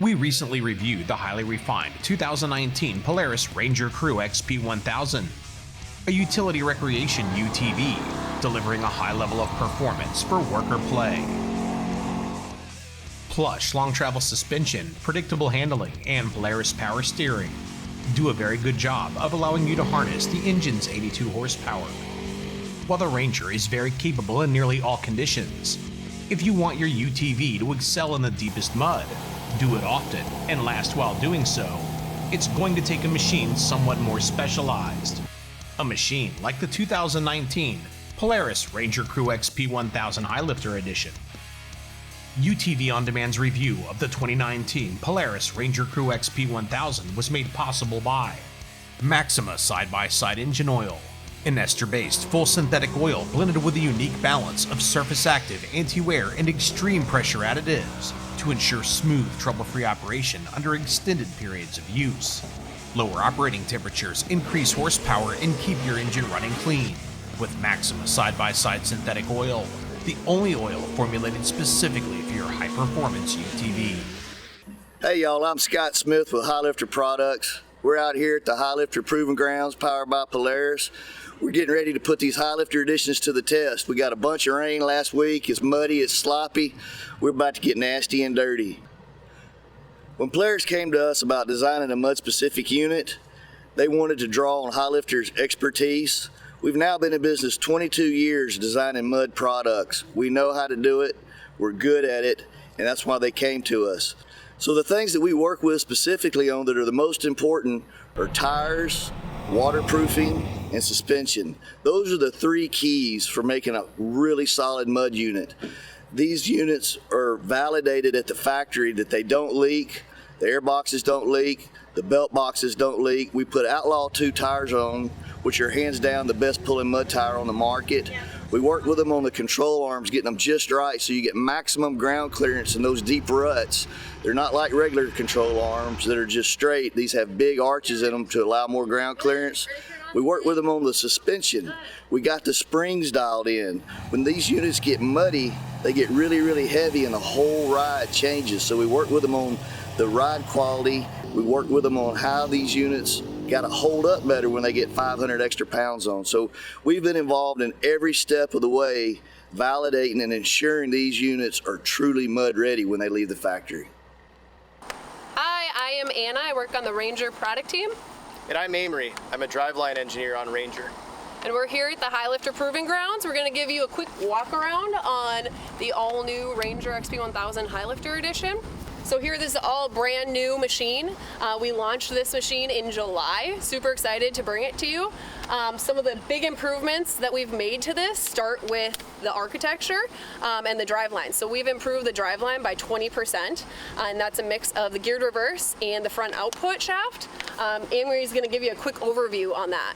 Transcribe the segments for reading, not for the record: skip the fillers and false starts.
We recently reviewed the highly refined 2019 Polaris Ranger Crew XP 1000, a utility recreation UTV, delivering a high level of performance for work or play. Plush long travel suspension, predictable handling, and Polaris power steering do a very good job of allowing you to harness the engine's 82 horsepower. While the Ranger is very capable in nearly all conditions, if you want your UTV to excel in the deepest mud, do it often, and last while doing so, it's going to take a machine somewhat more specialized. A machine like the 2019 Polaris Ranger Crew XP 1000 Highlifter Edition. UTV On Demand's review of the 2019 Polaris Ranger Crew XP 1000 was made possible by Maxima side-by-side engine oil, an ester-based full synthetic oil blended with a unique balance of surface-active, anti-wear, and extreme pressure additives to ensure smooth, trouble-free operation under extended periods of use. Lower operating temperatures increase horsepower and keep your engine running clean. With Maxima side-by-side synthetic oil, the only oil formulated specifically for your high-performance UTV. Hey y'all, I'm Scott Smith with Highlifter Products. We're out here at the Highlifter Proving Grounds powered by Polaris. We're getting ready to put these Highlifter editions to the test. We got a bunch of rain last week. It's muddy, it's sloppy. We're about to get nasty and dirty. When Polaris came to us about designing a mud-specific unit, they wanted to draw on Highlifter's expertise. We've now been in business 22 years designing mud products. We know how to do it, we're good at it, and that's why they came to us. So the things that we work with specifically on that are the most important are tires, waterproofing, and suspension. Those are the three keys for making a really solid mud unit. These units are validated at the factory that they don't leak, the air boxes don't leak, the belt boxes don't leak. We put Outlaw 2 tires on, which are hands down the best pulling mud tire on the market. We work with them on the control arms, getting them just right so you get maximum ground clearance in those deep ruts. They're not like regular control arms that are just straight. These have big arches in them to allow more ground clearance. We work with them on the suspension. We got the springs dialed in. When these units get muddy, they get really, really heavy and the whole ride changes. So we work with them on the ride quality. We work with them on how these units got to hold up better when they get 500 extra pounds on. So we've been involved in every step of the way, validating and ensuring these units are truly mud ready when they leave the factory. Hi, I am Anna. I work on the Ranger product team. And I'm Amory. I'm a driveline engineer on Ranger. And we're here at the Highlifter Proving Grounds. We're going to give you a quick walk around on the all-new Ranger XP 1000 Highlifter Edition. So here, this is all brand new machine. We launched this machine in July. Super excited to bring it to you. Some of the big improvements that we've made to this start with the architecture and the driveline. So we've improved the driveline by 20%, and that's a mix of the geared reverse and the front output shaft. Amory's going to give you a quick overview on that.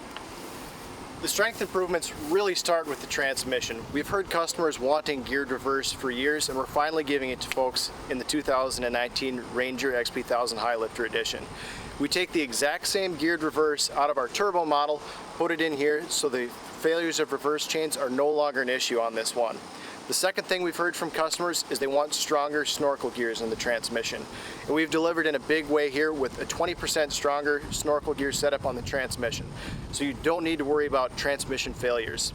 The strength improvements really start with the transmission. We've heard customers wanting geared reverse for years, and we're finally giving it to folks in the 2019 Ranger XP 1000 Highlifter Edition. We take the exact same geared reverse out of our turbo model, put it in here so the failures of reverse chains are no longer an issue on this one. The second thing we've heard from customers is they want stronger snorkel gears in the transmission. And we've delivered in a big way here with a 20% stronger snorkel gear setup on the transmission. So you don't need to worry about transmission failures.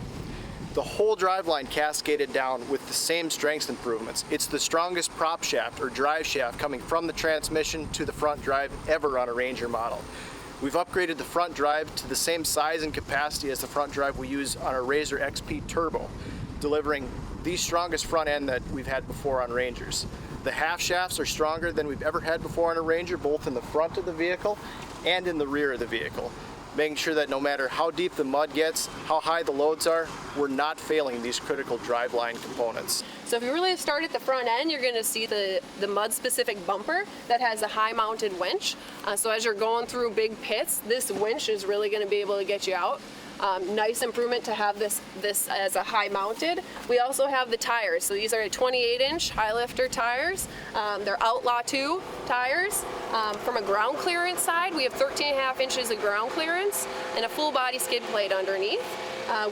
The whole driveline cascaded down with the same strength improvements. It's the strongest prop shaft or drive shaft coming from the transmission to the front drive ever on a Ranger model. We've upgraded the front drive to the same size and capacity as the front drive we use on our Razor XP Turbo, delivering the strongest front end that we've had before on Rangers. The half shafts are stronger than we've ever had before on a Ranger, both in the front of the vehicle and in the rear of the vehicle, making sure that no matter how deep the mud gets, how high the loads are, we're not failing these critical driveline components. So if you really start at the front end, you're going to see the mud-specific bumper that has a high-mounted winch. So as you're going through big pits, this winch is really going to be able to get you out. Nice improvement to have this as a high mounted. We also have the tires. So these are 28-inch Highlifter tires. They're Outlaw 2 tires. From a ground clearance side, we have 13.5 inches of ground clearance and a full body skid plate underneath.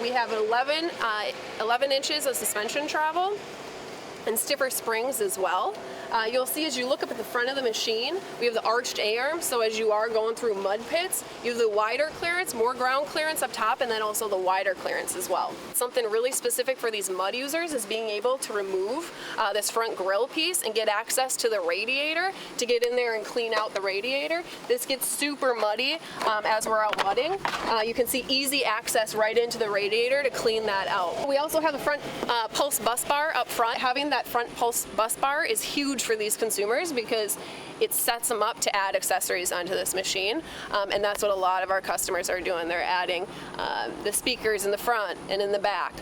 We have 11 inches of suspension travel and stiffer springs as well. You'll see as you look up at the front of the machine, we have the arched A-arm, so as you are going through mud pits, you have the wider clearance, more ground clearance up top, and then also the wider clearance as well. Something really specific for these mud users is being able to remove this front grill piece and get access to the radiator to get in there and clean out the radiator. This gets super muddy as we're out mudding. You can see easy access right into the radiator to clean that out. We also have the front pulse bus bar up front. Having that front pulse bus bar is huge for these consumers because it sets them up to add accessories onto this machine, and that's what a lot of our customers are doing. They're adding the speakers in the front and in the back,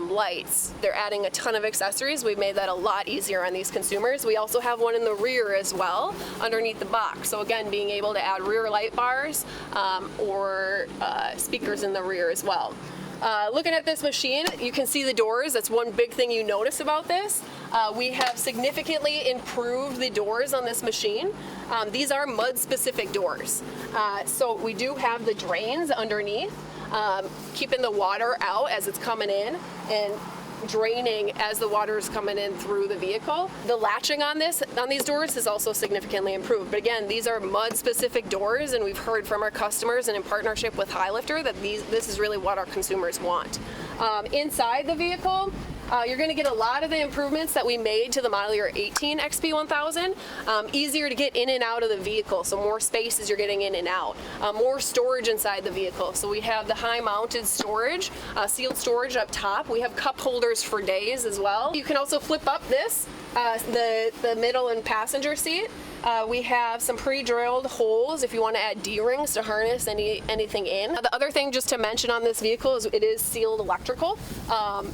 lights. They're adding a ton of accessories. We've made that a lot easier on these consumers. We also have one in the rear as well, underneath the box. So again, being able to add rear light bars or speakers in the rear as well. Looking at this machine, you can see the doors. That's one big thing you notice about this. We have significantly improved the doors on this machine. These are mud-specific doors. So we do have the drains underneath, keeping the water out as it's coming in and draining as the water is coming in through the vehicle. The latching on these doors is also significantly improved. But again, these are mud-specific doors, and we've heard from our customers and in partnership with Highlifter that this is really what our consumers want. Inside the vehicle, you're going to get a lot of the improvements that we made to the model year 18 XP1000. Easier to get in and out of the vehicle, so more space as you're getting in and out. More storage inside the vehicle, so we have the high mounted storage, sealed storage up top. We have cup holders for days as well. You can also flip up this, the middle and passenger seat. We have some pre-drilled holes if you want to add D-rings to harness anything in. The other thing just to mention on this vehicle is it is sealed electrical,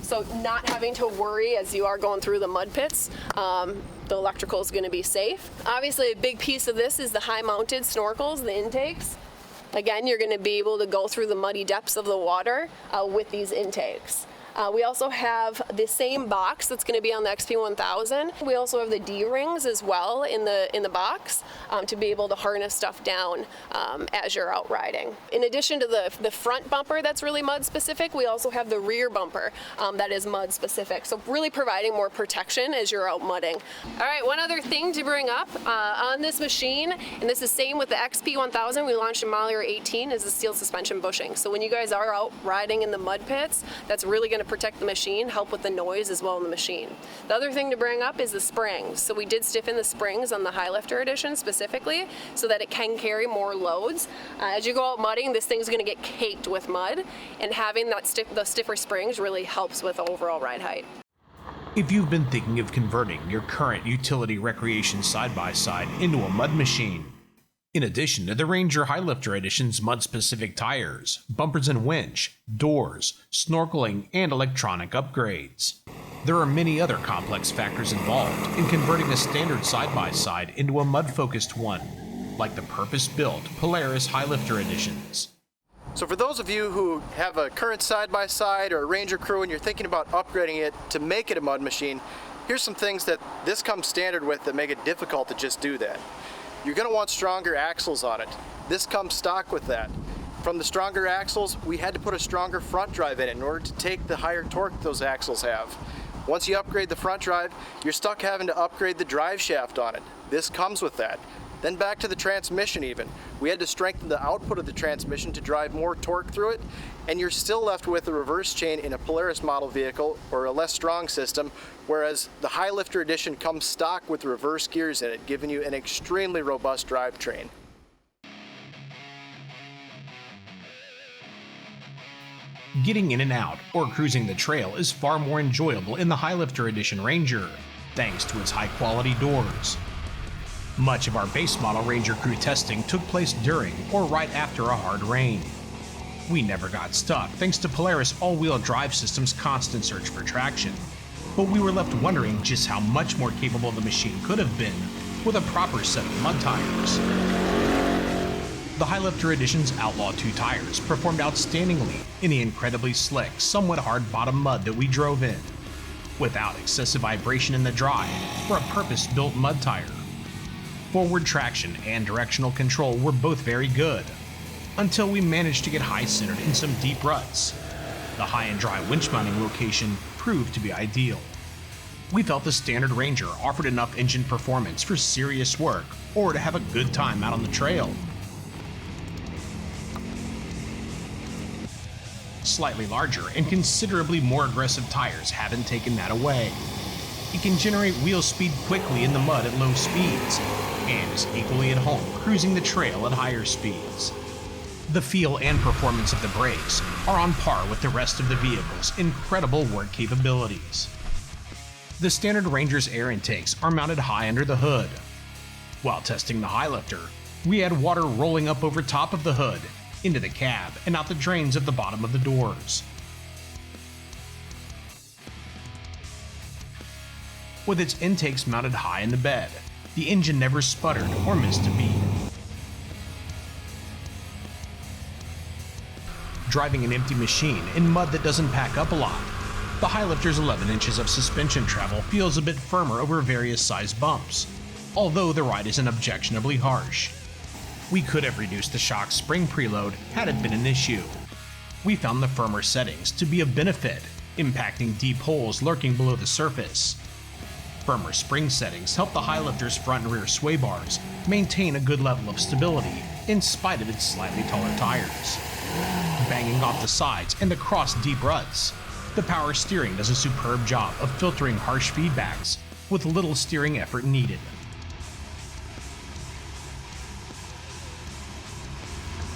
so not having to worry as you are going through the mud pits. The electrical is going to be safe. Obviously, a big piece of this is the high-mounted snorkels, the intakes. Again, you're going to be able to go through the muddy depths of the water with these intakes. We also have the same box that's going to be on the XP1000. We also have the D-rings as well in the box to be able to harness stuff down as you're out riding. In addition to the front bumper that's really mud specific, we also have the rear bumper that is mud specific. So really providing more protection as you're out mudding. All right, one other thing to bring up on this machine, and this is same with the XP1000 we launched in model year 18, is the steel suspension bushing. So when you guys are out riding in the mud pits, that's really going to protect the machine, help with the noise as well in the machine. The other thing to bring up is the springs. So we did stiffen the springs on the Highlifter edition specifically so that it can carry more loads. As you go out mudding, this thing's going to get caked with mud, and having those stiffer springs really helps with the overall ride height. If you've been thinking of converting your current utility recreation side-by-side into a mud machine, in addition to the Ranger Highlifter Edition's mud-specific tires, bumpers and winch, doors, snorkeling, and electronic upgrades, there are many other complex factors involved in converting a standard side-by-side into a mud-focused one, like the purpose-built Polaris Highlifter Editions. So for those of you who have a current side-by-side or a Ranger Crew and you're thinking about upgrading it to make it a mud machine, here's some things that this comes standard with that make it difficult to just do that. You're going to want stronger axles on it. This comes stock with that. From the stronger axles, we had to put a stronger front drive in it in order to take the higher torque those axles have. Once you upgrade the front drive, you're stuck having to upgrade the drive shaft on it. This comes with that. Then back to the transmission even. We had to strengthen the output of the transmission to drive more torque through it, and you're still left with a reverse chain in a Polaris model vehicle or a less strong system, whereas the Highlifter Edition comes stock with reverse gears in it, giving you an extremely robust drivetrain. Getting in and out or cruising the trail is far more enjoyable in the Highlifter Edition Ranger, thanks to its high-quality doors. Much of our base model Ranger Crew testing took place during or right after a hard rain. We never got stuck thanks to Polaris all-wheel drive system's constant search for traction, but we were left wondering just how much more capable the machine could have been with a proper set of mud tires. The Highlifter Edition's Outlaw 2 tires performed outstandingly in the incredibly slick, somewhat hard bottom mud that we drove in, without excessive vibration in the drive for a purpose-built mud tire. Forward traction and directional control were both very good, until we managed to get high-centered in some deep ruts. The high and dry winch mounting location proved to be ideal. We felt the standard Ranger offered enough engine performance for serious work or to have a good time out on the trail. Slightly larger and considerably more aggressive tires haven't taken that away. It can generate wheel speed quickly in the mud at low speeds, and is equally at home cruising the trail at higher speeds. The feel and performance of the brakes are on par with the rest of the vehicle's incredible work capabilities. The standard Ranger's air intakes are mounted high under the hood. While testing the Highlifter, we had water rolling up over top of the hood, into the cab, and out the drains of the bottom of the doors. With its intakes mounted high in the bed, the engine never sputtered or missed a beat. Driving an empty machine in mud that doesn't pack up a lot, the Highlifter's 11 inches of suspension travel feels a bit firmer over various size bumps, although the ride isn't objectionably harsh. We could have reduced the shock spring preload had it been an issue. We found the firmer settings to be of benefit, impacting deep holes lurking below the surface. Firmer spring settings help the Highlifter's front and rear sway bars maintain a good level of stability in spite of its slightly taller tires. Banging off the sides and across deep ruts, the power steering does a superb job of filtering harsh feedbacks with little steering effort needed.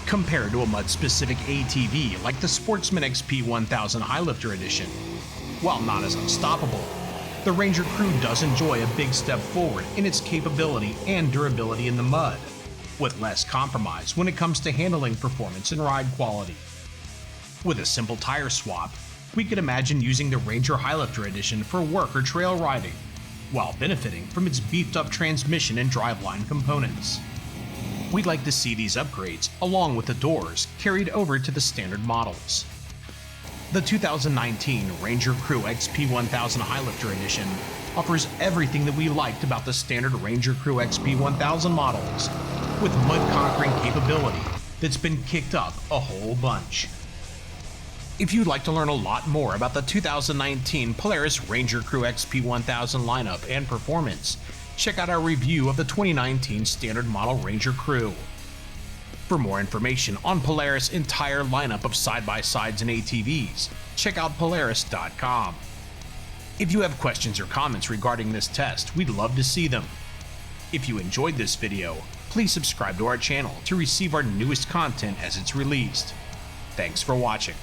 Compared to a mud-specific ATV like the Sportsman XP 1000 Highlifter Edition, while not as unstoppable, the Ranger Crew does enjoy a big step forward in its capability and durability in the mud, with less compromise when it comes to handling performance and ride quality. With a simple tire swap, we could imagine using the Ranger Highlifter Edition for work or trail riding, while benefiting from its beefed-up transmission and driveline components. We'd like to see these upgrades, along with the doors, carried over to the standard models. The 2019 Ranger Crew XP 1000 Highlifter Edition offers everything that we liked about the standard Ranger Crew XP 1000 models, with mud-conquering capability that's been kicked up a whole bunch. If you'd like to learn a lot more about the 2019 Polaris Ranger Crew XP 1000 lineup and performance, check out our review of the 2019 Standard Model Ranger Crew. For more information on Polaris' entire lineup of side-by-sides and ATVs, check out Polaris.com. If you have questions or comments regarding this test, we'd love to see them. If you enjoyed this video, please subscribe to our channel to receive our newest content as it's released. Thanks for watching.